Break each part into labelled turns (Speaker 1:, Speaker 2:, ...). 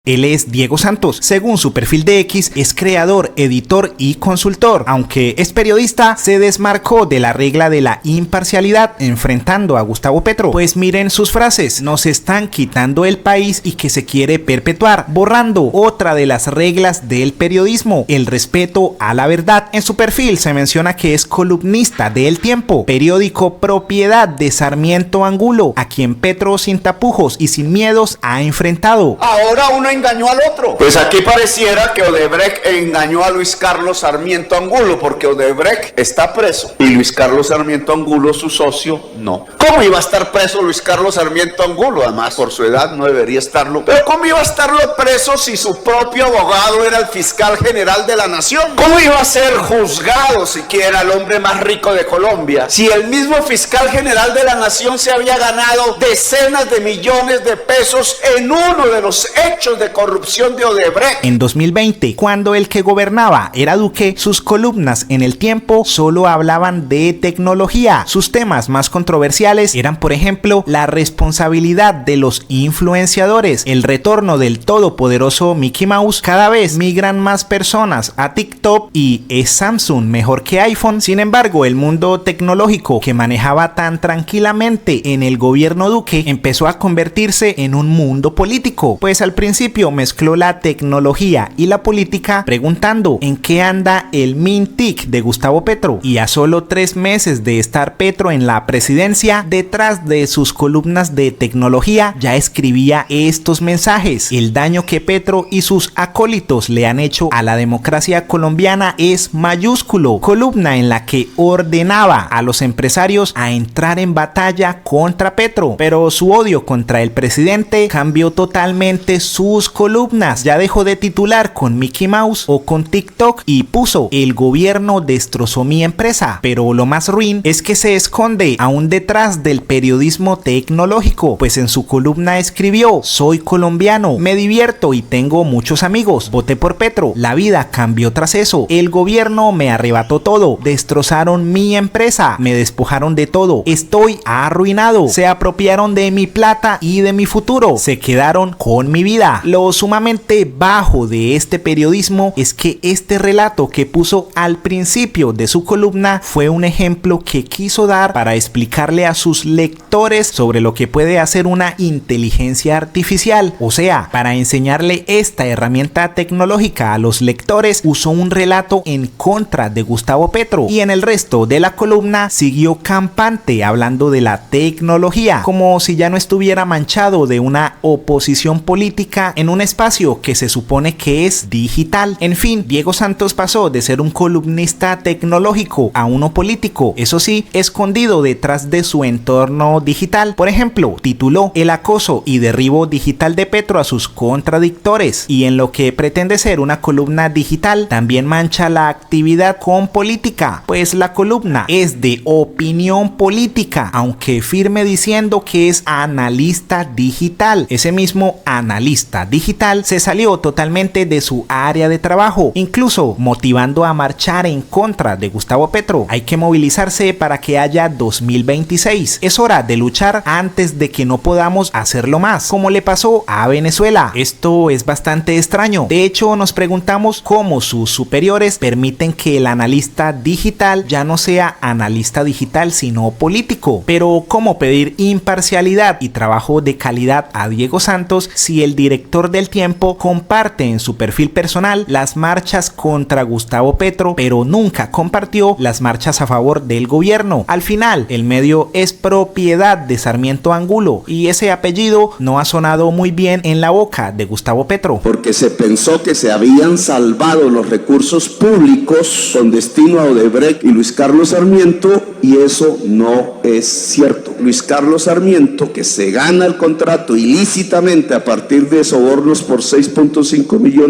Speaker 1: Él es Diego Santos. Según su perfil de X, es creador, editor y consultor. Aunque es periodista, se desmarcó de la regla de la imparcialidad enfrentando a Gustavo Petro. Pues miren sus frases: nos están quitando el país y que se quiere perpetuar, borrando otra de las reglas del periodismo, el respeto a la verdad. En su perfil se menciona que es columnista de El Tiempo, periódico propiedad de Sarmiento Angulo, a quien Petro sin tapujos y sin miedos ha enfrentado.
Speaker 2: Ahora uno engañó al otro. Pues aquí pareciera que Odebrecht engañó a Luis Carlos Sarmiento Angulo, porque Odebrecht está preso y Luis Carlos Sarmiento Angulo, su socio, no. ¿Cómo iba a estar preso Luis Carlos Sarmiento Angulo? Además, por su edad no debería estarlo. Pero ¿cómo iba a estarlo preso si su propio abogado era el fiscal general de la nación? ¿Cómo iba a ser juzgado siquiera el hombre más rico de Colombia si el mismo fiscal general de la nación se había ganado decenas de millones de pesos en uno de los hechos de corrupción de Odebrecht?
Speaker 1: En 2020, cuando el que gobernaba era Duque, sus columnas en El Tiempo solo hablaban de tecnología. Sus temas más controversiales eran, por ejemplo, la responsabilidad de los influenciadores, el retorno del todopoderoso Mickey Mouse, cada vez migran más personas a TikTok y ¿es Samsung mejor que iPhone? Sin embargo, el mundo tecnológico que manejaba tan tranquilamente en el gobierno Duque empezó a convertirse en un mundo político, pues al principio mezcló la tecnología y la política preguntando ¿en qué anda el Mintic de Gustavo Petro? Y a solo 3 meses de estar Petro en la presidencia, detrás de sus columnas de tecnología ya escribía estos mensajes: el daño que Petro y sus acólitos le han hecho a la democracia colombiana es mayúsculo. Columna en la que ordenaba a los empresarios a entrar en batalla contra Petro, pero su odio contra el presidente cambió totalmente sus columnas. Ya dejó de titular con Mickey Mouse o con TikTok y puso el gobierno destrozó mi empresa. Pero lo más ruin es que se esconde aún detrás del periodismo tecnológico, pues en su columna escribió: soy colombiano, me divierto y tengo muchos amigos, voté por Petro, la vida cambió tras eso, el gobierno me arrebató todo, destrozaron mi empresa, me despojaron de todo, estoy arruinado, se apropiaron de mi plata y de mi futuro, se quedaron con mi vida. Lo sumamente bajo de este periodismo es que este relato que puso al principio de su columna fue un ejemplo que quiso dar para explicarle a sus lectores sobre lo que puede hacer una inteligencia artificial. O sea, para enseñarle esta herramienta tecnológica a los lectores, usó un relato en contra de Gustavo Petro y en el resto de la columna siguió campante hablando de la tecnología, como si ya no estuviera manchado de una oposición política en un espacio que se supone que es digital. En fin, Diego Santos pasó de ser un columnista tecnológico a uno político, eso sí, escondido detrás de su entorno digital. Por ejemplo, tituló El acoso y derribo digital de Petro a sus contradictores, y en lo que pretende ser una columna digital también mancha la actividad con política, pues la columna es de opinión política, aunque firme diciendo que es analista digital. Ese mismo analista digital se salió totalmente de su área de trabajo, incluso motivando a marchar en contra de Gustavo Petro. Hay que movilizarse para que haya 2026. Es hora de luchar antes de que no podamos hacerlo más, como le pasó a Venezuela. Esto es bastante extraño. De hecho, nos preguntamos cómo sus superiores permiten que el analista digital ya no sea analista digital sino político. Pero ¿cómo pedir imparcialidad y trabajo de calidad a Diego Santos si el director del Tiempo comparte en su perfil personal las marchas contra Gustavo Petro, pero nunca compartió las marchas a favor del gobierno? Al final, el medio es propiedad de Sarmiento Angulo y ese apellido no ha sonado muy bien en la boca de Gustavo Petro.
Speaker 2: Porque se pensó que se habían salvado los recursos públicos con destino a Odebrecht y Luis Carlos Sarmiento, y eso no es cierto. Luis Carlos Sarmiento, que se gana el contrato ilícitamente a partir de sobornos por $6.5 millones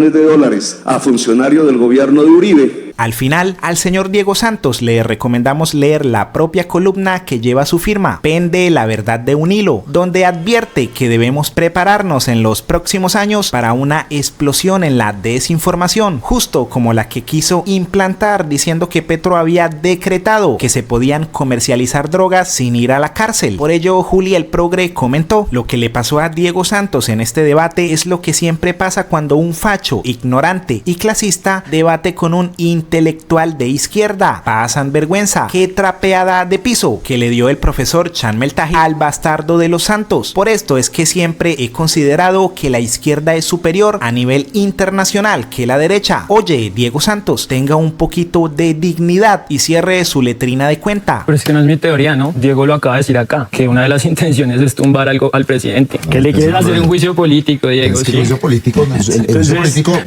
Speaker 2: a funcionarios del gobierno de Uribe,
Speaker 1: Al final, al señor Diego Santos le recomendamos leer la propia columna que lleva su firma, Pende la verdad de un hilo, donde advierte que debemos prepararnos en los próximos años para una explosión en la desinformación, justo como la que quiso implantar diciendo que Petro había decretado que se podían comercializar drogas sin ir a la cárcel. Por ello, Juli el Progre comentó: lo que le pasó a Diego Santos en este debate es lo que siempre pasa cuando un facho, ignorante y clasista debate con un intelectual de izquierda. Pasan vergüenza. Qué trapeada de piso que le dio el profesor Chan Meltaji al bastardo de los Santos. Por esto es que siempre he considerado que la izquierda es superior a nivel internacional que la derecha. Oye, Diego Santos, tenga un poquito de dignidad y cierre su letrina de cuenta.
Speaker 3: Pero es que no es mi teoría, ¿no? Diego lo acaba de decir acá, que una de las intenciones es tumbar algo al presidente. Que le quieren hacer un juicio político, Diego.
Speaker 4: Es que el juicio político,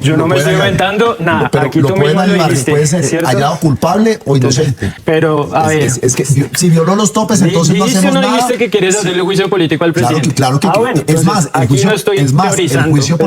Speaker 3: yo no me estoy inventando nada.
Speaker 4: Pero
Speaker 3: aquí tú mismo lo dijiste,
Speaker 4: puede ser hallado culpable o inocente.
Speaker 3: Pero, a ver.
Speaker 4: Es que si violó los topes, entonces no hacemos nada.
Speaker 3: Dijiste que quieres hacerle juicio político al presidente.
Speaker 4: Claro que
Speaker 3: bueno,
Speaker 4: es más, el juicio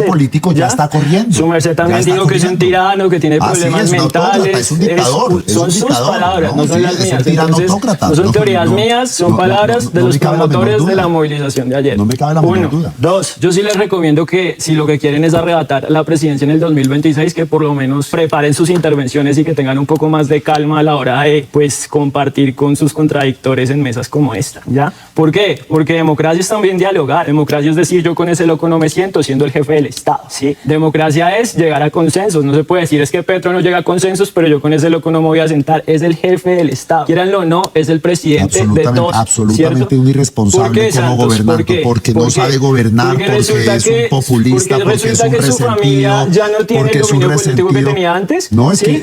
Speaker 4: político ya está corriendo.
Speaker 3: Su merced también dijo que es un tirano, que tiene problemas mentales.
Speaker 4: Es un dictador.
Speaker 3: Son sus palabras, no son las mías. Entonces, no son teorías mías, son palabras de los promotores de la movilización de ayer.
Speaker 4: No me cabe la menor duda.
Speaker 3: Dos, yo sí les recomiendo que si lo que quieren es arrebatar la presidencia en el 2026, que por lo menos preparen sus intervenciones y que tengan un poco más de calma a la hora de, pues, compartir con sus contradictores en mesas como esta, ¿ya? ¿Por qué? Porque democracia es también dialogar. Democracia es decir, yo con ese loco no me siento siendo el jefe del Estado, ¿sí? Democracia es llegar a consensos. No se puede decir es que Petro no llega a consensos, pero yo con ese loco no me voy a sentar. Es el jefe del Estado. Quieranlo o no, es el presidente de todos.
Speaker 4: Absolutamente un irresponsable como gobernante, porque no sabe gobernar, porque es un populista, porque es un resentido,
Speaker 3: ya no tiene el dominio político que tenía antes.
Speaker 4: No, es que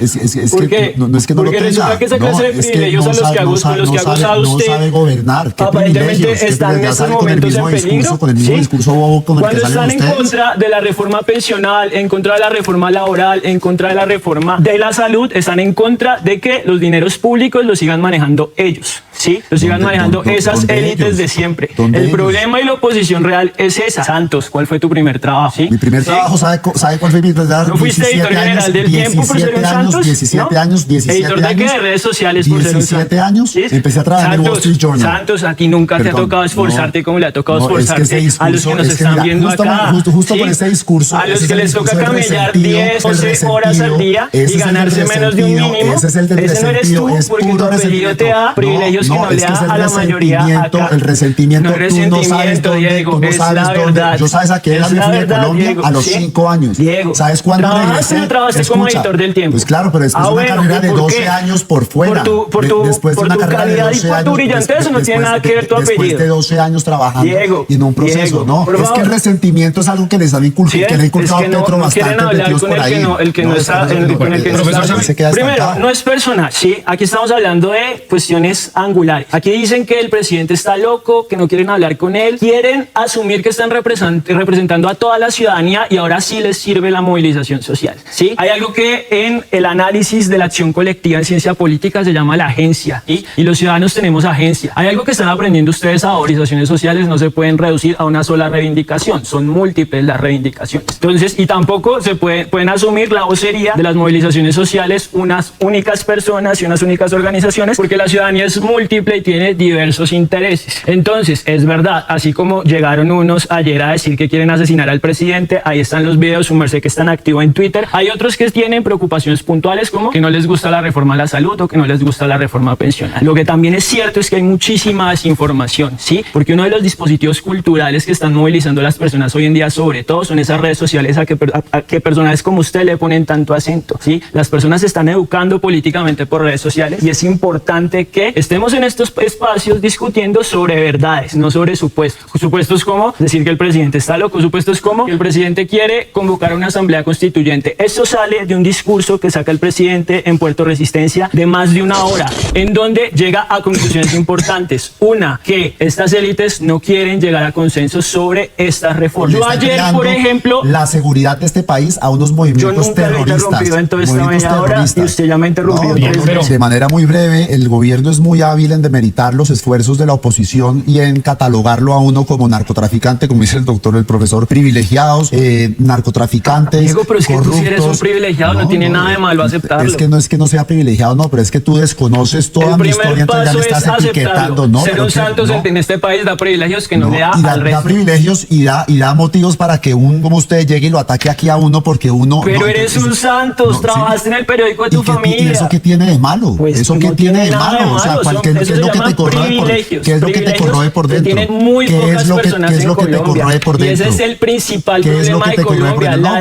Speaker 4: no es que no lo tenga.
Speaker 3: Porque resulta que esa clase de privilegios a los que ha gozado usted,
Speaker 4: no sabe gobernar. ¿Qué
Speaker 3: aparentemente están en estos momentos en peligro.
Speaker 4: Con el mismo discurso bobo con el que salen ustedes.
Speaker 3: Cuando están en contra de la reforma pensional, en contra de la reforma laboral, en contra de la reforma de la salud, están en contra de que los dineros públicos los sigan manejando ellos, ¿sí? Los sigan manejando esas élites de siempre. El problema y la oposición real es esa. Santos, ¿cuál fue tu primer trabajo? ¿Sí?
Speaker 4: Mi primer trabajo, ¿sabe cuál fue mi primer trabajo?
Speaker 3: ¿No fuiste editor general del Tiempo por ser un Santos?
Speaker 4: 17 años.
Speaker 3: ¿Editor de qué? De redes sociales por ser un Santos.
Speaker 4: 17 años, ¿sí? Empecé a trabajar en Wall Street Journal.
Speaker 3: Santos, a ti nunca te ha tocado esforzarte como le ha tocado esforzarte a los que nos están viendo acá.
Speaker 4: Justo con ese discurso.
Speaker 3: A los que les toca camellar 10, 11 horas al día y ganarse menos de un mínimo. Ese no eres tú, porque tu apellido te da privilegios que no le da a la mayoría acá.
Speaker 4: El resentimiento,
Speaker 3: no es resentimiento, Diego, es la verdad.
Speaker 4: Yo sabes a qué era de Colombia a los 5 años.
Speaker 3: Diego,
Speaker 4: ¿sabes cuándo regresé?
Speaker 3: Trabajaste como editor del Tiempo.
Speaker 4: Pues claro, pero después de una carrera de 12 años por fuera.
Speaker 3: Por tu calidad y por tu brillantez, no tiene nada que ver tu apellido.
Speaker 4: Después de 12 años trabajando y en un proceso, no. Es que el resentimiento es algo que les han inculcado, que le ha inculcado a Petro bastante metidos por ahí.
Speaker 3: El que no está. Primero, no es personal, ¿sí? Aquí estamos hablando de cuestiones angulares. Aquí dicen que el presidente está loco, que no quieren hablar con él, quieren asumir que están representando a toda la ciudadanía y ahora sí les sirve la movilización social, ¿sí? Hay algo que en el análisis de la acción colectiva en ciencia política se llama la agencia, ¿sí? Y los ciudadanos tenemos agencia. Hay algo que están aprendiendo ustedes ahora: organizaciones sociales no se pueden reducir a una sola reivindicación, son múltiples las reivindicaciones. Entonces, y tampoco se pueden asumir la vocería de las movilizaciones sociales unas únicas personas y unas únicas organizaciones, porque la ciudadanía es múltiple y tiene diversos intereses. Entonces, es verdad, así como llegaron unos ayer a decir que quieren asesinar al presidente, ahí están los videos, su merced que están activos en Twitter. Hay otros que tienen preocupaciones puntuales, como que no les gusta la reforma a la salud o que no les gusta la reforma pensional. Lo que también es cierto es que hay muchísima desinformación, ¿sí? Porque uno de los dispositivos culturales que están movilizando a las personas hoy en día, sobre todo, son esas redes sociales a que personajes como usted le ponen tanto acento, ¿sí? Las personas se están educando políticamente por redes sociales y es importante que estemos en estos espacios discutiendo sobre verdades, no sobre supuestos. Supuestos como decir que el presidente está loco, supuestos como que el presidente quiere convocar una asamblea constituyente. Esto sale de un discurso que saca el presidente en Puerto Resistencia de más de una hora, en donde llega a conclusiones importantes. Una, que estas élites no quieren llegar a consensos sobre estas reformas. Yo ayer, por ejemplo,
Speaker 4: la seguridad de este país a unos movimientos terroristas.
Speaker 3: Yo nunca he interrumpido en toda esta media hora y usted ya me interrumpió.
Speaker 4: No, de manera muy breve, el gobierno es muy hábil en demeritar los esfuerzos de la oposición y en catalogarlo a uno como narcotraficante, como dice el doctor, el profesor, privilegiados, narcotraficantes,
Speaker 3: Diego, pero es que
Speaker 4: corruptos.
Speaker 3: tú sí eres un privilegiado. privilegiado, no tiene nada de malo aceptarlo.
Speaker 4: Es que no sea privilegiado, no, pero es que tú desconoces toda mi historia, entonces ya me estás etiquetando, ¿no?
Speaker 3: Ser un santo en este país da privilegios que no le da al resto.
Speaker 4: Da privilegios y da motivos para que como usted llegue y lo ataque aquí a uno porque uno...
Speaker 3: Pero eres un santo, trabajaste en el periódico de tu familia.
Speaker 4: ¿Y eso qué tiene de malo?
Speaker 3: Pues
Speaker 4: ¿Eso qué tiene de malo? O sea, ¿qué es lo que te corroe por dentro?
Speaker 3: Tienen muy pocas personas en Colombia. Y ese es el principal problema de Colombia, la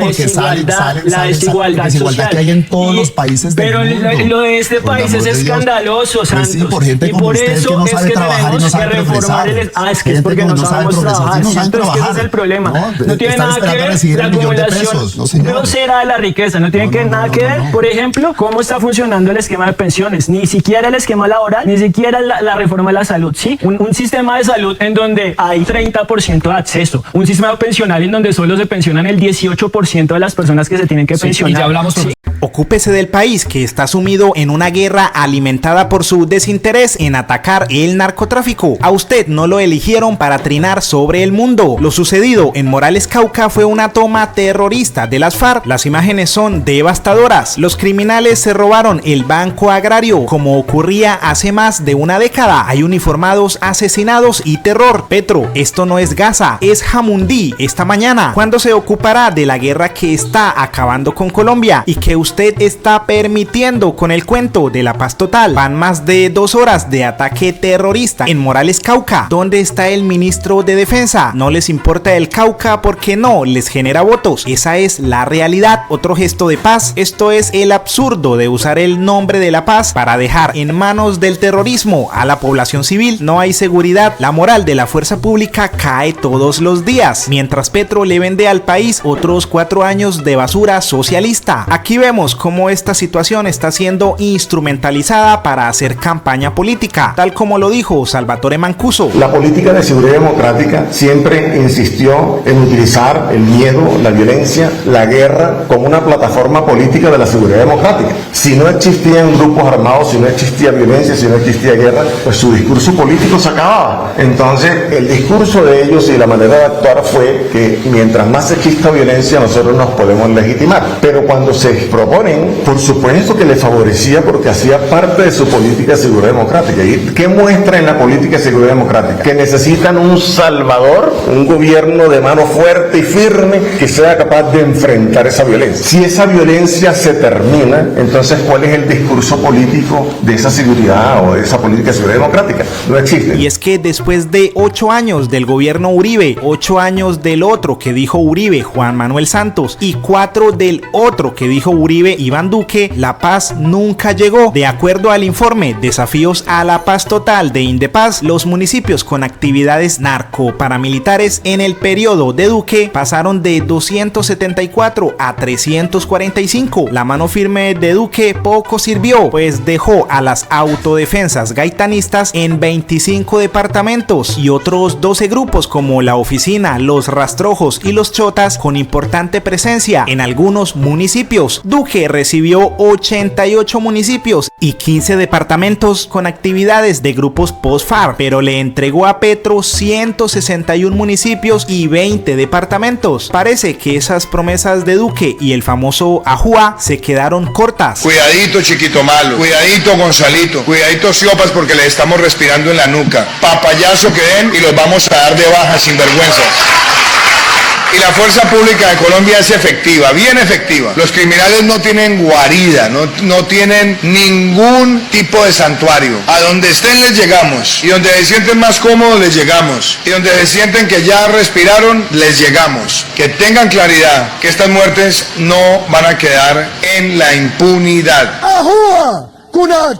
Speaker 3: desigualdad social
Speaker 4: que hay en todos los países del mundo.
Speaker 3: Pero lo de este país es escandaloso, Santos.
Speaker 4: Sí, por gente como usted que no sabe trabajar y no sabe progresar.
Speaker 3: Es que es porque no sabemos trabajar. Siempre es que ese es el problema. No tiene nada que ver la acumulación grosera de la riqueza. No tiene nada que ver, por ejemplo, cómo está funcionando el esquema de pensiones. Ni siquiera el esquema laboral, ni siquiera la reforma de la salud. ¿Sí? Un sistema de salud en donde hay 30% de acceso. Un sistema pensional en donde solo se pensionan el 18% de las personas que se tienen que pensionar.
Speaker 1: Y ya hablamos. ¿Sí? Ocúpese del país que está sumido en una guerra alimentada por su desinterés en atacar el narcotráfico. A usted no lo eligieron para trinar sobre el mundo. Lo sucedido en Morales, Cauca fue una toma terrorista de las FARC. Las imágenes son devastadoras. Los criminales se robaron el Banco Agrario, como ocurría hace más de una década. Hay uniformados asesinados y terror. Petro, esto no es Gaza, es Jamundí. Esta mañana, ¿cuándo se ocupará de la guerra que está acabando con Colombia y que usted está permitiendo con el cuento de la paz total? Van más de 2 horas de ataque terrorista en Morales, Cauca. ¿Dónde está el ministro de Defensa? No les importa el Cauca porque no les genera votos. Esa es la realidad. Otro gesto de paz. Esto es el absurdo de usar el nombre de la paz para dejar en manos del terrorismo a la población civil. No hay seguridad. La moral de la fuerza pública cae todos los días. Mientras Petro le vende al país otros 4 años de basura socialista. Aquí vemos cómo esta situación está siendo instrumentalizada para hacer campaña política, tal como lo dijo Salvatore Mancuso.
Speaker 5: La política de seguridad democrática siempre insistió en utilizar el miedo, la violencia, la guerra como una plataforma política de la seguridad democrática. Si no existían grupos armados, si no existía violencia, si no existía guerra, pues su discurso político se acababa. Entonces, el discurso de ellos y la manera de actuar fue que mientras más exista violencia, nosotros nos podemos legitimar. Pero cuando se proponen, por supuesto que le favorecía porque hacía parte de su política de seguridad democrática. ¿Y qué muestra en la política de seguridad democrática? Que necesitan un salvador, un gobierno de mano fuerte y firme que sea capaz de enfrentar esa violencia. Si esa violencia se termina, entonces ¿cuál es el discurso político de esa seguridad o de esa política de seguridad democrática? No existe.
Speaker 1: Y es que después de 8 años del gobierno Uribe, 8 años del otro que dijo Uribe, Juan Manuel Santos, y 4 del otro que dijo Uribe, Iván Duque, la paz nunca llegó. De acuerdo al informe Desafíos a la Paz Total de Indepaz, los municipios con actividades narco-paramilitares en el periodo de Duque pasaron de 274 a 345. La mano firme de Duque poco sirvió, pues dejó a las autodefensas gaitanistas en 25 departamentos y otros 12 grupos como la Oficina, los Rastrojos y los Chotas con importante presencia en algunos municipios. Duque recibió 88 municipios y 15 departamentos con actividades de grupos post-FARC, pero le entregó a Petro 161 municipios y 20 departamentos. Parece que esas promesas de Duque y el famoso Ajúa se quedaron cortas.
Speaker 6: Cuidadito, chiquito malo, cuidadito, Gonzalito, cuidadito, Siopas, porque le estamos respirando en la nuca. Papayazo que den y los vamos a dar de baja sin vergüenza. Y la fuerza pública de Colombia es efectiva, bien efectiva. Los criminales no tienen guarida, no tienen ningún tipo de santuario. A donde estén les llegamos. Y donde se sienten más cómodos les llegamos. Y donde se sienten que ya respiraron les llegamos. Que tengan claridad que estas muertes no van a quedar en la impunidad.
Speaker 7: ¡Ajúa, Cunat!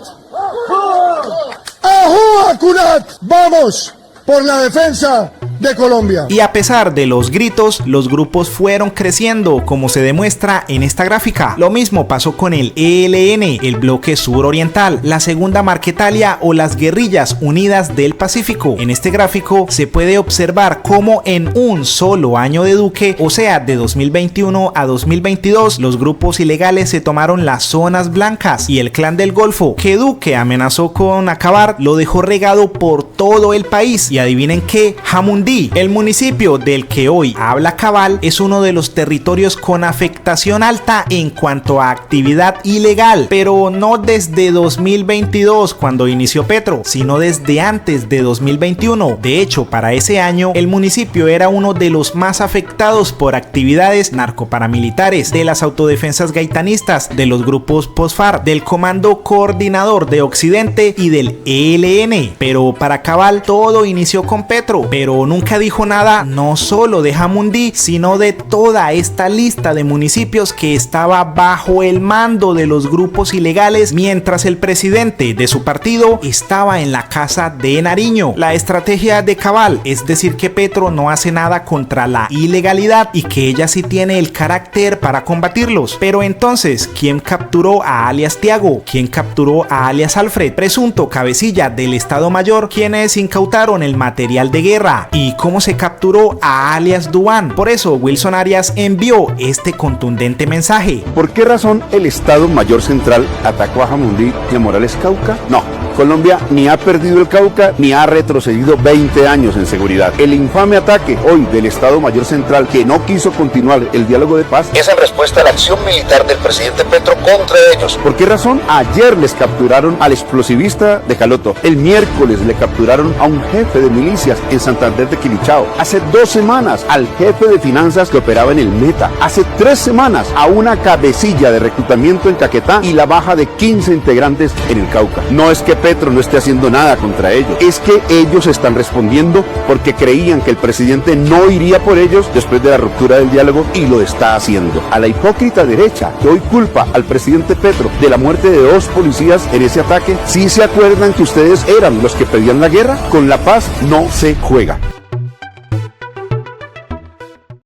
Speaker 7: ¡Ajúa, Cunat! ¡Vamos por la defensa de Colombia!
Speaker 1: Y a pesar de los gritos, los grupos fueron creciendo, como se demuestra en esta gráfica. Lo mismo pasó con el ELN, el Bloque Suroriental, la Segunda Marquetalia o las Guerrillas Unidas del Pacífico. En este gráfico se puede observar cómo en un solo año de Duque, o sea, de 2021 a 2022, los grupos ilegales se tomaron las zonas blancas y el Clan del Golfo, que Duque amenazó con acabar, lo dejó regado por todo el país. Y adivinen qué, Jamundí Jamundí. El municipio del que hoy habla Cabal es uno de los territorios con afectación alta en cuanto a actividad ilegal, pero no desde 2022 cuando inició Petro, sino desde antes de 2021. De hecho, para ese año el municipio era uno de los más afectados por actividades narcoparamilitares, de las autodefensas gaitanistas, de los grupos post-FARC, del Comando Coordinador de Occidente y del ELN. Pero para Cabal todo inició con Petro, pero nunca dijo nada no solo de Jamundí, sino de toda esta lista de municipios que estaba bajo el mando de los grupos ilegales mientras el presidente de su partido estaba en la casa de Nariño. La estrategia de Cabal es decir que Petro no hace nada contra la ilegalidad y que ella sí tiene el carácter para combatirlos. Pero entonces, ¿quién capturó a alias Tiago? ¿Quién capturó a alias Alfred, presunto cabecilla del Estado Mayor? ¿Quiénes incautaron el material de guerra? ¿Y cómo se capturó a alias Duván? Por eso Wilson Arias envió este contundente mensaje.
Speaker 8: ¿Por qué razón el Estado Mayor Central atacó a Jamundí y a Morales Cauca? No, Colombia ni ha perdido el Cauca ni ha retrocedido 20 años en seguridad. El infame ataque hoy del Estado Mayor Central, que no quiso continuar el diálogo de paz, es en respuesta a la acción militar del presidente Petro contra ellos. ¿Por qué razón? Ayer les capturaron al explosivista de Caloto. El miércoles le capturaron a un jefe de milicias en Santander de Quilichao. Hace 2 semanas al jefe de finanzas que operaba en el Meta. Hace 3 semanas a una cabecilla de reclutamiento en Caquetá y la baja de 15 integrantes en el Cauca. No es que Petro no esté haciendo nada contra ellos, es que ellos están respondiendo porque creían que el presidente no iría por ellos después de la ruptura del diálogo y lo está haciendo. A la hipócrita derecha que hoy culpa al presidente Petro de la muerte de 2 policías en ese ataque, ¿sí se acuerdan que ustedes eran los que pedían la guerra? Con la paz no se juega.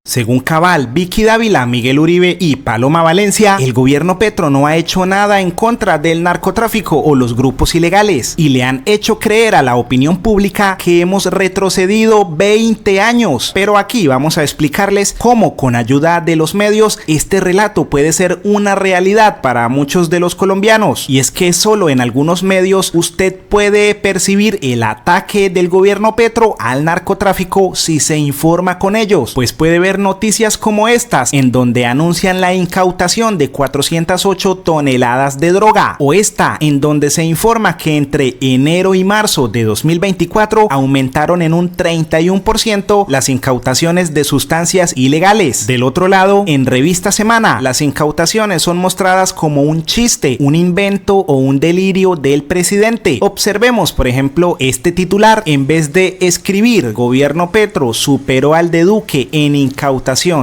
Speaker 1: Según Cabal, Vicky Dávila, Miguel Uribe y Paloma Valencia, el gobierno Petro no ha hecho nada en contra del narcotráfico o los grupos ilegales y le han hecho creer a la opinión pública que hemos retrocedido 20 años. Pero aquí vamos a explicarles cómo, con ayuda de los medios, este relato puede ser una realidad para muchos de los colombianos. Y es que solo en algunos medios usted puede percibir el ataque del gobierno Petro al narcotráfico si se informa con ellos, pues puede ver noticias como estas en donde anuncian la incautación de 408 toneladas de droga, o esta en donde se informa que entre enero y marzo de 2024 aumentaron en un 31% las incautaciones de sustancias ilegales. Del otro lado, en Revista Semana, las incautaciones son mostradas como un chiste, un invento o un delirio del presidente. Observemos, por ejemplo, este titular. En vez de escribir "Gobierno Petro superó al de Duque en incautación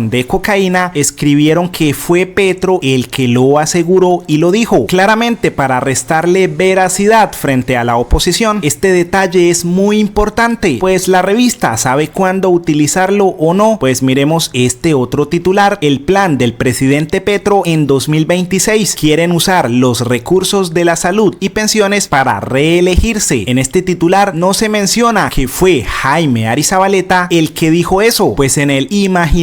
Speaker 1: de cocaína", escribieron que fue Petro el que lo aseguró y lo dijo, claramente para restarle veracidad frente a la oposición. Este detalle es muy importante, pues la revista sabe cuándo utilizarlo o no. Pues miremos este otro titular: el plan del presidente Petro en 2026. Quieren usar los recursos de la salud y pensiones para reelegirse. En este titular no se menciona que fue Jaime Arizabaleta el que dijo eso, pues en el imaginario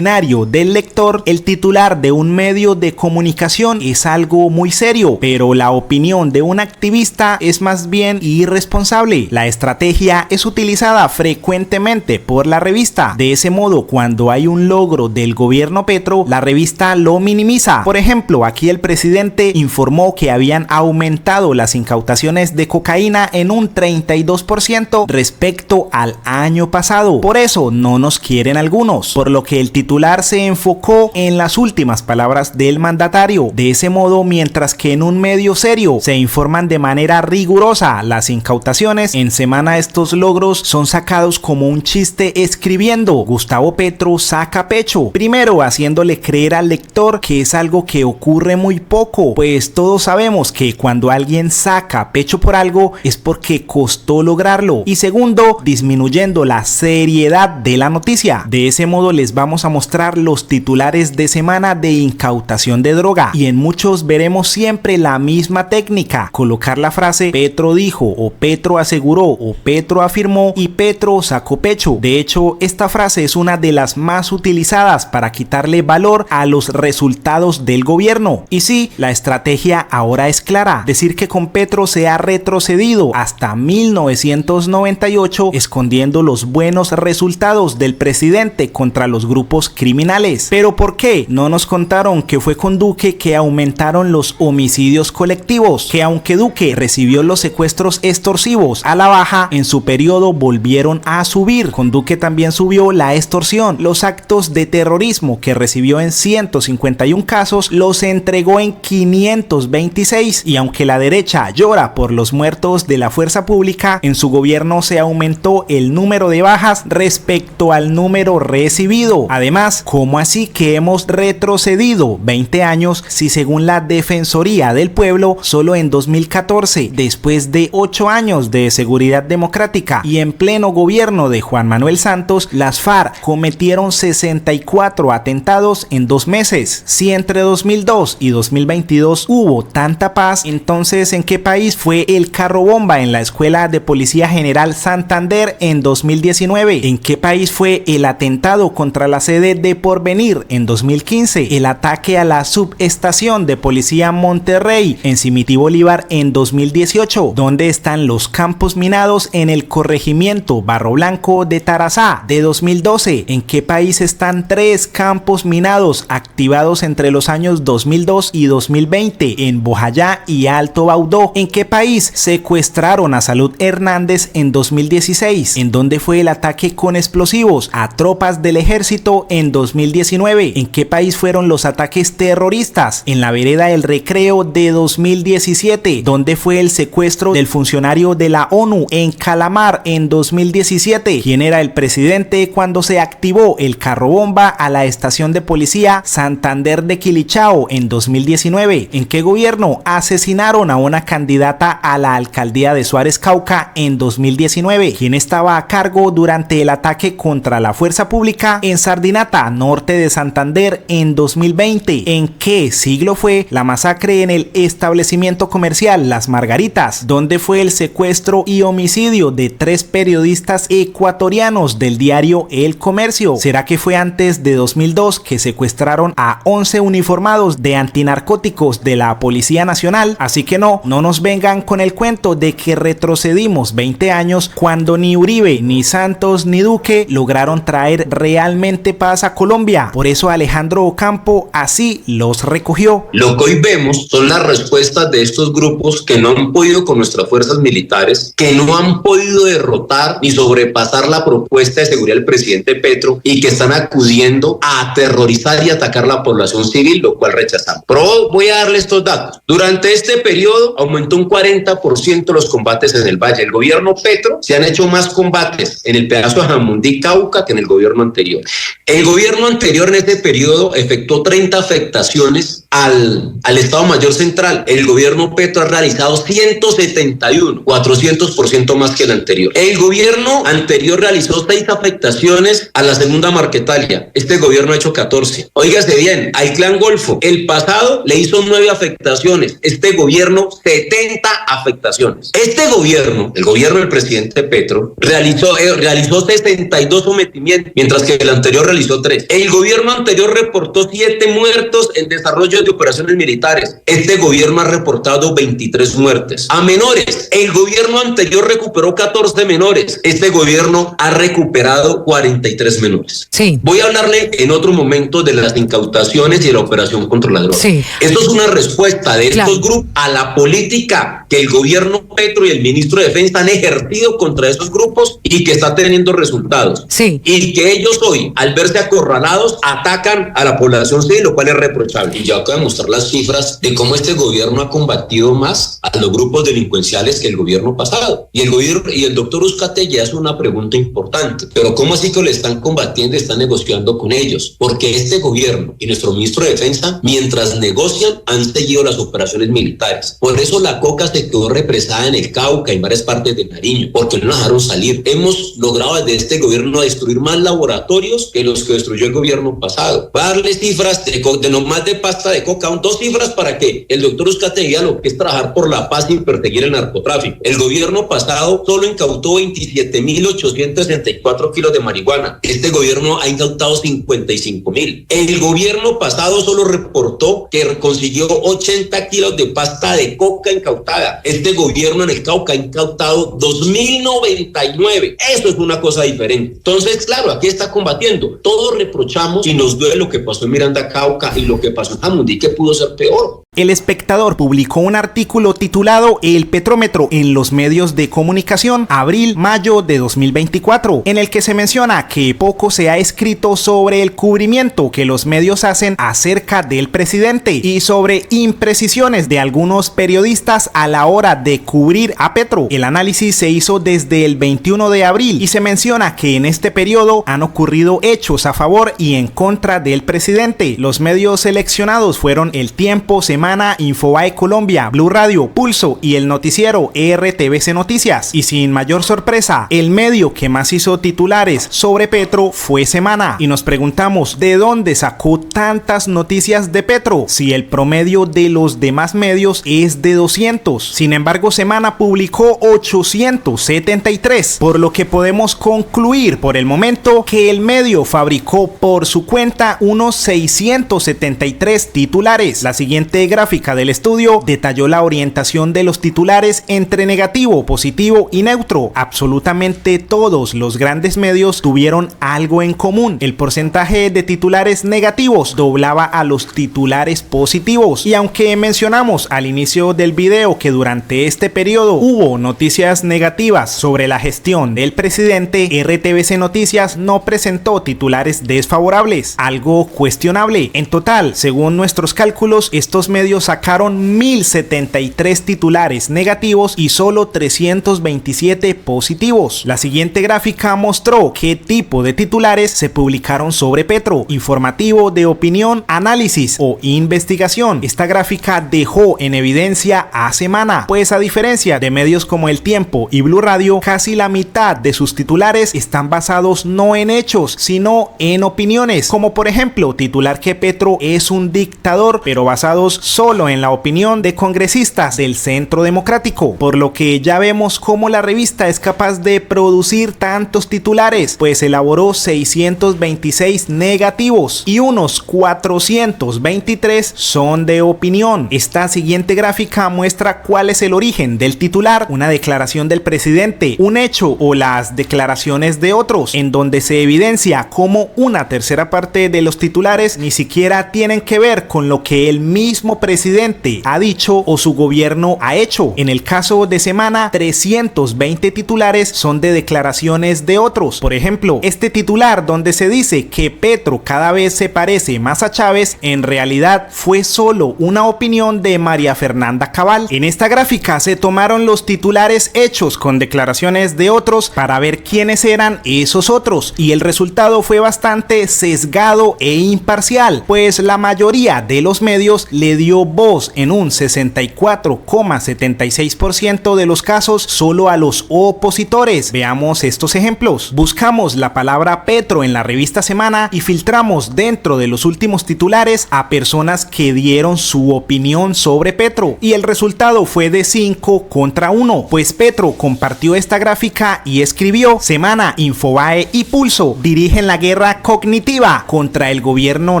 Speaker 1: del lector, el titular de un medio de comunicación es algo muy serio, pero la opinión de un activista es más bien irresponsable. La estrategia es utilizada frecuentemente por la revista. De ese modo, cuando hay un logro del gobierno Petro, la revista lo minimiza. Por ejemplo, aquí el presidente informó que habían aumentado las incautaciones de cocaína en un 32% respecto al año pasado. Por eso no nos quieren algunos, por lo que el titular se enfocó en las últimas palabras del mandatario. De ese modo, mientras que en un medio serio se informan de manera rigurosa las incautaciones, en Semana estos logros son sacados como un chiste escribiendo "Gustavo Petro saca pecho", primero haciéndole creer al lector que es algo que ocurre muy poco, pues todos sabemos que cuando alguien saca pecho por algo es porque costó lograrlo, y segundo, disminuyendo la seriedad de la noticia. De ese modo les vamos a mostrar los titulares de semana de incautación de droga y en muchos veremos siempre la misma técnica: colocar la frase Petro dijo o Petro aseguró o Petro afirmó y Petro sacó pecho. De hecho, esta frase es una de las más utilizadas para quitarle valor a los resultados del gobierno. Y sí, la estrategia ahora es clara: decir que con Petro se ha retrocedido hasta 1998, escondiendo los buenos resultados del presidente contra los grupos criminales. ¿Pero por qué? No nos contaron que fue con Duque que aumentaron los homicidios colectivos, que aunque Duque recibió los secuestros extorsivos a la baja, en su periodo volvieron a subir. Con Duque también subió la extorsión. Los actos de terrorismo que recibió en 151 casos los entregó en 526, y aunque la derecha llora por los muertos de la fuerza pública, en su gobierno se aumentó el número de bajas respecto al número recibido. Además, ¿cómo así que hemos retrocedido 20 años si según la Defensoría del Pueblo solo en 2014, después de 8 años de seguridad democrática y en pleno gobierno de Juan Manuel Santos, las FARC cometieron 64 atentados en 2 meses? Si entre 2002 y 2022 hubo tanta paz, entonces ¿en qué país fue el carro bomba en la Escuela de Policía General Santander en 2019? ¿En qué país fue el atentado contra la sede de Porvenir en 2015? ¿El ataque a la subestación de Policía Monterrey en Cimití Bolívar en 2018? ¿Dónde están los campos minados en el corregimiento Barro Blanco de Tarazá de 2012? ¿En qué país están 3 campos minados activados entre los años 2002 y 2020 en Bojayá y Alto Baudó? ¿En qué país secuestraron a Salud Hernández en 2016? ¿En dónde fue el ataque con explosivos a tropas del ejército en 2019? ¿En qué país fueron los ataques terroristas en la vereda del Recreo de 2017? ¿Dónde fue el secuestro del funcionario de la ONU en Calamar en 2017? ¿Quién era el presidente cuando se activó el carro bomba a la estación de policía Santander de Quilichao en 2019? ¿En qué gobierno asesinaron a una candidata a la alcaldía de Suárez Cauca en 2019? ¿Quién estaba a cargo durante el ataque contra la fuerza pública en Sardinata, norte de Santander en 2020? ¿En qué siglo fue la masacre en el establecimiento comercial Las Margaritas? ¿Dónde fue el secuestro y homicidio de 3 periodistas ecuatorianos del diario El Comercio? ¿Será que fue antes de 2002 que secuestraron a 11 uniformados de antinarcóticos de la Policía Nacional? Así que no nos vengan con el cuento de que retrocedimos 20 años cuando ni Uribe, ni Santos, ni Duque lograron traer realmente paz a Colombia. Por eso Alejandro Ocampo así los recogió.
Speaker 9: Lo que hoy vemos son las respuestas de estos grupos que no han podido con nuestras fuerzas militares, que no han podido derrotar ni sobrepasar la propuesta de seguridad del presidente Petro y que están acudiendo a aterrorizar y atacar la población civil, lo cual rechazamos. Pero voy a darle estos datos. Durante este periodo aumentó un 40% los combates en el Valle. El gobierno Petro se han hecho más combates en el pedazo de Jamundí, Cauca, que en el gobierno anterior. El gobierno anterior en este periodo efectuó 30 afectaciones al Estado Mayor Central. El gobierno Petro ha realizado 171, 400% más que el anterior. El gobierno anterior realizó 6 afectaciones a la segunda Marquetalia. Este gobierno ha hecho 14. Óigase bien, al Clan Golfo, el pasado le hizo 9 afectaciones. Este gobierno 70 afectaciones. Este gobierno, el gobierno del presidente Petro, realizó 62 sometimientos, mientras que el anterior realizó 3. El gobierno anterior reportó 7 muertos en desarrollo de operaciones militares. Este gobierno ha reportado 23 muertes. A menores, el gobierno anterior recuperó 14 menores. Este gobierno ha recuperado 43 menores.
Speaker 10: Sí.
Speaker 9: Voy a hablarle en otro momento de las incautaciones y de la operación contra la droga.
Speaker 10: Sí.
Speaker 9: Esto es una respuesta de estos grupos a la política que el gobierno Petro y el ministro de Defensa han ejercido contra esos grupos y que está teniendo resultados.
Speaker 10: Sí.
Speaker 9: Y que ellos hoy, al verse acorralados, atacan a la población civil, lo cual es reprochable. Y ya acabo de mostrar las cifras de cómo este gobierno ha combatido más a los grupos delincuenciales que el gobierno pasado. Y el doctor Uzcategui hace una pregunta importante. Pero ¿cómo así que le están combatiendo y están negociando con ellos? Porque este gobierno y nuestro ministro de Defensa, mientras negocian, han seguido las operaciones militares. Por eso la coca se quedó represada en el Cauca y en varias partes de Nariño, porque no nos dejaron salir. Hemos logrado desde este gobierno destruir más laboratorios que los los que destruyó el gobierno pasado. Va a darle cifras de nomás de pasta de coca, 2 cifras para que el doctor Uzcategui diga lo que es trabajar por la paz y perseguir el narcotráfico. El gobierno pasado solo incautó 27.864 kilos de marihuana. Este gobierno ha incautado 55.000. El gobierno pasado solo reportó que consiguió 80 kilos de pasta de coca incautada. Este gobierno en el Cauca ha incautado 2.099. Eso es una cosa diferente. Entonces, claro, aquí está combatiendo. Todos reprochamos y nos duele lo que pasó en Miranda, Cauca, y lo que pasó en Jamundí, que pudo ser peor.
Speaker 1: El Espectador publicó un artículo titulado El Petrómetro en los medios de comunicación, abril-mayo de 2024, en el que se menciona que poco se ha escrito sobre el cubrimiento que los medios hacen acerca del presidente y sobre imprecisiones de algunos periodistas a la hora de cubrir a Petro. El análisis se hizo desde el 21 de abril y se menciona que en este periodo han ocurrido hechos a favor y en contra del presidente. Los medios seleccionados fueron El Tiempo, Semana, Infobae Colombia, Blue Radio, Pulso y el noticiero RTVC Noticias. Y sin mayor sorpresa, el medio que más hizo titulares sobre Petro fue Semana. Y nos preguntamos, ¿de dónde sacó tantas noticias de Petro? Si el promedio de los demás medios es de 200. Sin embargo, Semana publicó 873, por lo que podemos concluir por el momento que el medio fabricó por su cuenta unos 673 titulares. La siguiente gráfica del estudio detalló la orientación de los titulares entre negativo, positivo y neutro. Absolutamente todos los grandes medios tuvieron algo en común. El porcentaje de titulares negativos doblaba a los titulares positivos. Y aunque mencionamos al inicio del video que durante este periodo hubo noticias negativas sobre la gestión del presidente, RTVC Noticias no presentó titulares desfavorables, algo cuestionable. En total, según nuestros cálculos, estos medios sacaron 1073 titulares negativos y solo 327 positivos. La siguiente gráfica mostró qué tipo de titulares se publicaron sobre Petro: informativo, de opinión, análisis o investigación. Esta gráfica dejó en evidencia a Semana, pues a diferencia de medios como El Tiempo y Blue Radio, casi la mitad de sus titulares están basados no en hechos, sino en opiniones, como por ejemplo titular que Petro es un dictador, pero basados solo en la opinión de congresistas del Centro Democrático, por lo que ya vemos cómo la revista es capaz de producir tantos titulares, pues elaboró 626 negativos y unos 423 son de opinión. Esta siguiente gráfica muestra cuál es el origen del titular: una declaración del presidente, un hecho o las declaraciones de otros, en donde se evidencia cómo una tercera parte de los titulares ni siquiera tienen que ver con lo que el mismo presidente ha dicho o su gobierno ha hecho. En el caso de Semana, 320 titulares son de declaraciones de otros. Por ejemplo, este titular donde se dice que Petro cada vez se parece más a Chávez, en realidad fue solo una opinión de María Fernanda Cabal. En esta gráfica se tomaron los titulares hechos con declaraciones de otros para ver quiénes eran esos otros, y el resultado fue bastante sesgado e imparcial, pues la mayoría de los medios le dio voz en un 64,76% de los casos solo a los opositores. Veamos estos ejemplos. Buscamos la palabra Petro en la revista Semana y filtramos dentro de los últimos titulares a personas que dieron su opinión sobre Petro, y el resultado fue de 5 contra 1, pues Petro compartió esta gráfica y escribió: Semana, Infobae y Pulso dirigen la guerra cognitiva contra el gobierno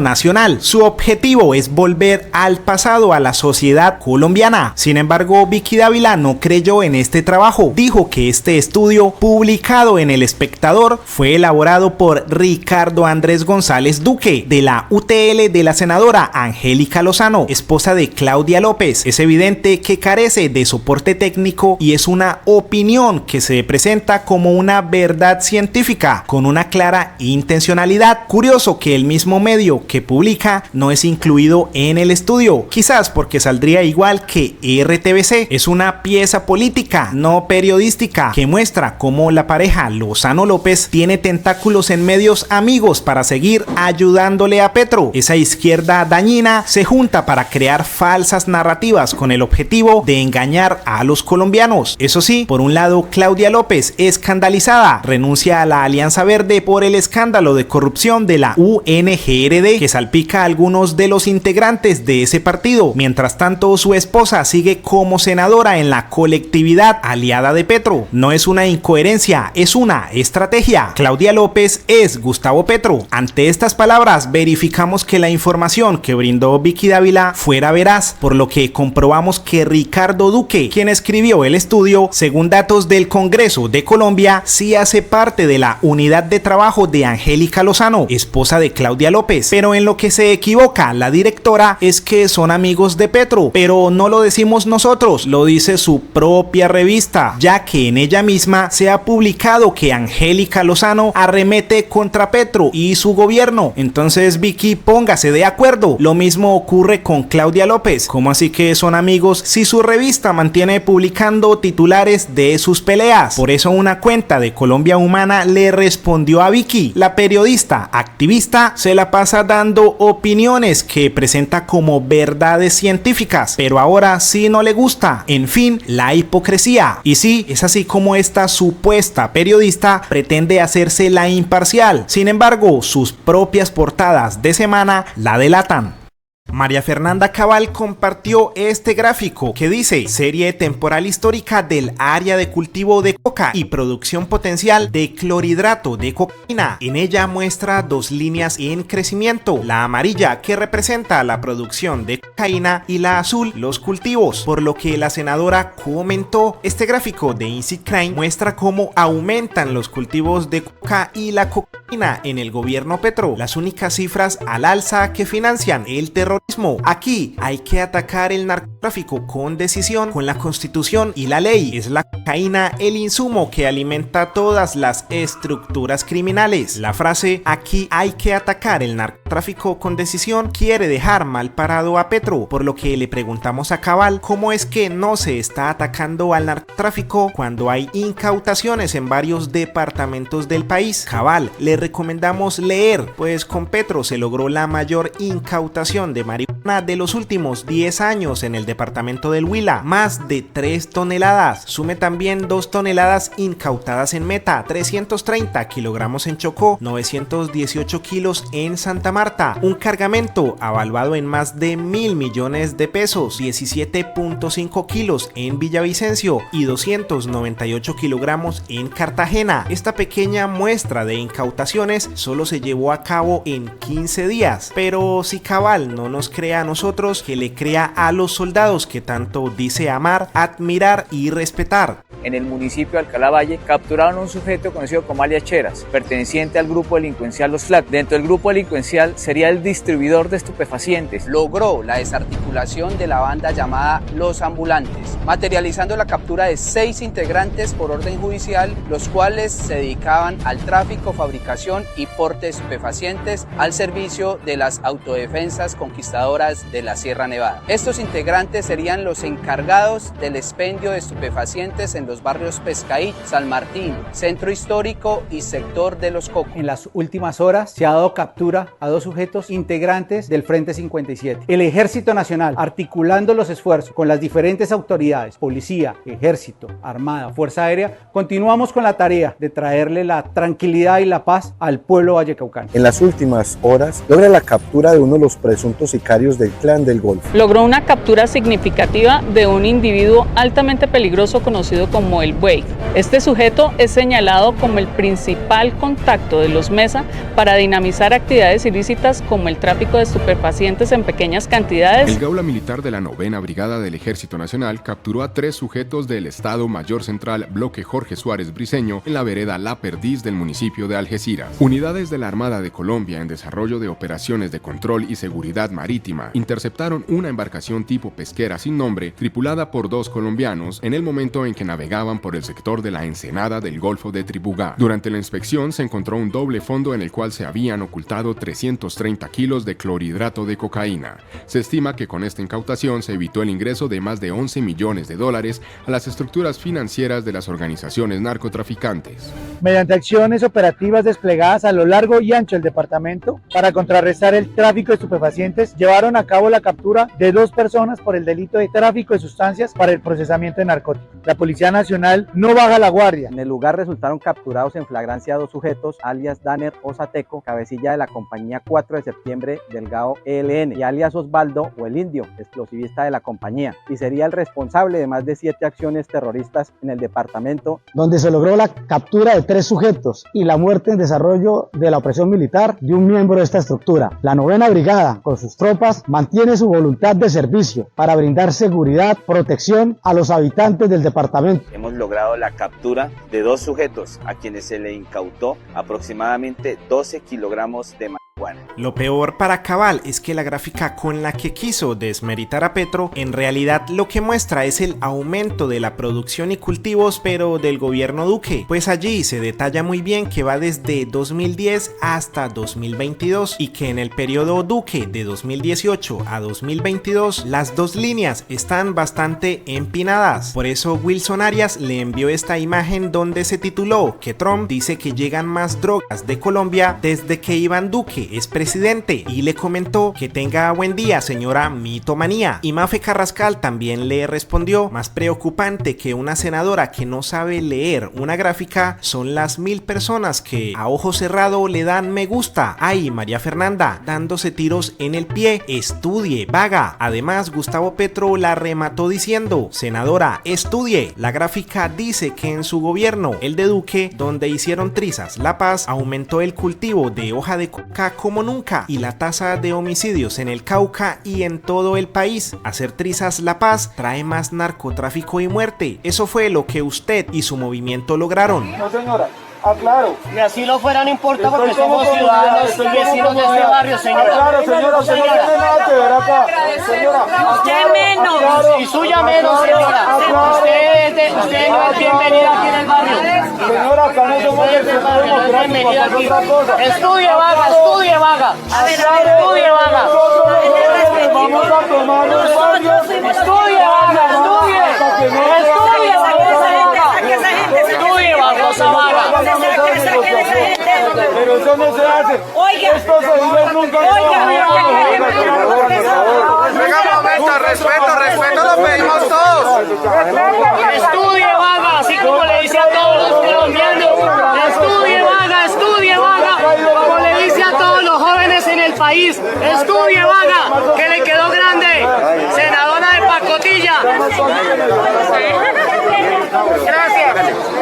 Speaker 1: nacional. Su objetivo es volver al pasado a la sociedad colombiana. Sin embargo, Vicky Dávila no creyó en este trabajo. Dijo que este estudio, publicado en El Espectador, fue elaborado por Ricardo Andrés González Duque, de la UTL de la senadora Angélica Lozano, esposa de Claudia López. Es evidente que carece de soporte técnico y es una opinión que se presenta como una verdad científica con una clara intencionalidad. Curioso que el mismo medio que publica no es incluido en el estudio. quizás porque saldría igual que RTBC. Es una pieza política, no periodística, que muestra cómo la pareja Lozano López tiene tentáculos en medios amigos para seguir ayudándole a Petro. Esa izquierda dañina se junta para crear falsas narrativas con el objetivo de engañar a los colombianos. Eso sí, por un lado, Claudia López, escandalizada, renuncia a la Alianza Verde por el escándalo de corrupción de la UNGRD que salpica a algunos de los integrantes de ese partido. Mientras tanto, su esposa sigue como senadora en la colectividad aliada de Petro. No es una incoherencia, es una estrategia. Claudia López es Gustavo Petro. Ante estas palabras, verificamos que la información que brindó Vicky Dávila fuera veraz, por lo que comprobamos que Ricardo Duque, quien escribió el estudio, según datos del Congreso de Colombia, sí hace parte de la unidad de trabajo de Angélica Lozano, esposa de Claudia López. Pero en lo que se equivoca la directora es que son amigos de Petro, pero no lo decimos nosotros, lo dice su propia revista, ya que en ella misma se ha publicado que Angélica Lozano arremete contra Petro y su gobierno. Entonces, Vicky, póngase de acuerdo. Lo mismo ocurre con Claudia López. ¿Cómo así que son amigos si su revista mantiene publicando titulares de sus peleas? Por eso una cuenta de Colombia Humana le respondió a Vicky. La periodista activista se la pasa dando opiniones que presenta como verdades científicas, pero ahora sí no le gusta. En fin, la hipocresía. Y sí, es así como esta supuesta periodista pretende hacerse la imparcial. Sin embargo, sus propias portadas de semana la delatan. María Fernanda Cabal compartió este gráfico que dice: serie temporal histórica del área de cultivo de coca y producción potencial de clorhidrato de cocaína. En ella muestra dos líneas en crecimiento, la amarilla que representa la producción de cocaína y la azul los cultivos, por lo que la senadora comentó: este gráfico de Insight Crime muestra cómo aumentan los cultivos de coca y la cocaína en el gobierno Petro, las únicas cifras al alza que financian el terrorismo. Aquí hay que atacar el narcotráfico con decisión, con la Constitución y la ley. Es la cocaína el insumo que alimenta todas las estructuras criminales. La frase "aquí hay que atacar el narcotráfico con decisión" quiere dejar mal parado a Petro, por lo que le preguntamos a Cabal cómo es que no se está atacando al narcotráfico cuando hay incautaciones en varios departamentos del país. Cabal, le recomendamos leer, pues con Petro se logró la mayor incautación de marihuana de los últimos 10 años en el departamento del Huila, más de 3 toneladas. Sume también 2 toneladas incautadas en Meta, 330 kilogramos en Chocó, 918 kilos en Santa Marta, un cargamento avaluado en más de 1.000 millones de pesos, 17.5 kilos en Villavicencio y 298 kilogramos en Cartagena. Esta pequeña muestra de incautaciones solo se llevó a cabo en 15 días, pero si Cabal no nos cree a nosotros, que le crea a los soldados que tanto dice amar, admirar y respetar.
Speaker 10: En el municipio de Alcalá Valle capturaron a un sujeto conocido como alias Cheras, perteneciente al grupo delincuencial Los Flac. Dentro del grupo delincuencial sería el distribuidor de estupefacientes.
Speaker 11: Logró la desarticulación de la banda llamada Los Ambulantes, materializando la captura de 6 integrantes por orden judicial, los cuales se dedicaban al tráfico, fabricación y porte de estupefacientes al servicio de las autodefensas conquistadoras de la Sierra Nevada. Estos integrantes serían los encargados del expendio de estupefacientes en los barrios Pescaí, San Martín, Centro Histórico y Sector de los Cocos.
Speaker 12: En las últimas horas se ha dado captura a 2 sujetos integrantes del Frente 57. El Ejército Nacional, articulando los esfuerzos con las diferentes autoridades, policía, ejército, armada, fuerza aérea, continuamos con la tarea de traerle la tranquilidad y la paz al pueblo vallecaucano.
Speaker 13: En las últimas horas logra la captura de uno de los presuntos sicarios del Clan del Golfo.
Speaker 14: Logró una captura significativa de un individuo altamente peligroso conocido como el Buey. Este sujeto es señalado como el principal contacto de los Mesa para dinamizar actividades ilícitas como el tráfico de estupefacientes en pequeñas cantidades.
Speaker 15: El Gaula Militar de la 9ª Brigada del Ejército Nacional capturó a 3 sujetos del Estado Mayor Central Bloque Jorge Suárez Briceño en la vereda La Perdiz del municipio de Algeciras. Unidades de la Armada de Colombia en desarrollo de operaciones de control y seguridad marítima Tolima interceptaron una embarcación tipo pesquera sin nombre, tripulada por 2 colombianos, en el momento en que navegaban por el sector de la ensenada del Golfo de Tribugá. Durante la inspección se encontró un doble fondo en el cual se habían ocultado 330 kilos de clorhidrato de cocaína. Se estima que con esta incautación se evitó el ingreso de más de 11 millones de dólares a las estructuras financieras de las organizaciones narcotraficantes.
Speaker 12: Mediante acciones operativas desplegadas a lo largo y ancho del departamento para contrarrestar el tráfico de estupefacientes, llevaron a cabo la captura de 2 personas por el delito de tráfico de sustancias para el procesamiento de narcóticos. La Policía Nacional no baja la guardia.
Speaker 16: En el lugar resultaron capturados en flagrancia 2 sujetos, alias Danner Osateco, cabecilla de la compañía 4 de septiembre Delgado ELN, y alias Osvaldo o el Indio, explosivista de la compañía, y sería el responsable de más de 7 acciones terroristas en el departamento,
Speaker 17: donde se logró la captura de 3 sujetos y la muerte en desarrollo de la opresión militar de un miembro de esta estructura. La 9ª Brigada, con sus tropas, mantiene su voluntad de servicio para brindar seguridad, protección a los habitantes del departamento.
Speaker 18: Hemos logrado la captura de 2 sujetos a quienes se le incautó aproximadamente 12 kilogramos de marihuana.
Speaker 1: Lo peor para Cabal es que la gráfica con la que quiso desmeritar a Petro en realidad lo que muestra es el aumento de la producción y cultivos, pero del gobierno Duque, pues allí se detalla muy bien que va desde 2010 hasta 2022 y que en el periodo Duque de 2018 a 2022 las 2 líneas están bastante empinadas. Por eso Wilson Arias le envió esta imagen donde se tituló que Trump dice que llegan más drogas de Colombia desde que Iván Duque es presidente, y le comentó que tenga buen día, señora mitomanía. Y Mafe Carrascal también le respondió: más preocupante que una senadora que no sabe leer una gráfica son las 1000 personas que a ojo cerrado le dan me gusta. Ay, María Fernanda, dándose tiros en el pie, estudie, vaga. Además, Gustavo Petro la remató diciendo: senadora, estudie. La gráfica dice que en su gobierno, el de Duque, donde hicieron trizas La Paz, aumentó el cultivo de hoja de coca como nunca y la tasa de homicidios en el Cauca y en todo el país. Hacer trizas La Paz trae más narcotráfico y muerte. Eso fue lo que usted y su movimiento lograron.
Speaker 19: No, señora. Aclaro.
Speaker 20: Y así lo fuera, no importa, porque somos ciudadanos y vecinos de este barrio, señora.
Speaker 19: Claro, señora, usted no tiene nada que ver acá. Señora,
Speaker 20: usted menos. Y suya menos, señora. Usted no es bienvenida aquí en el barrio.
Speaker 19: Señora, acá no somos
Speaker 20: bienvenida aquí. Estudie, vaga, estudie, vaga. Estudie, vaga.
Speaker 19: Vamos a tomar los barrios.
Speaker 20: Estudie, vaga, estudie. Estudie, vaga.
Speaker 19: Pero eso no se hace. Esto se dice nunca.
Speaker 21: Respeto lo pedimos todos.
Speaker 20: Estudie, vaga, así como le dice a todos los colombianos. Estudie, vaga, como le dice a todos los jóvenes en el país. Estudie, vaga, que le quedó grande. Senadora de pacotilla. Gracias.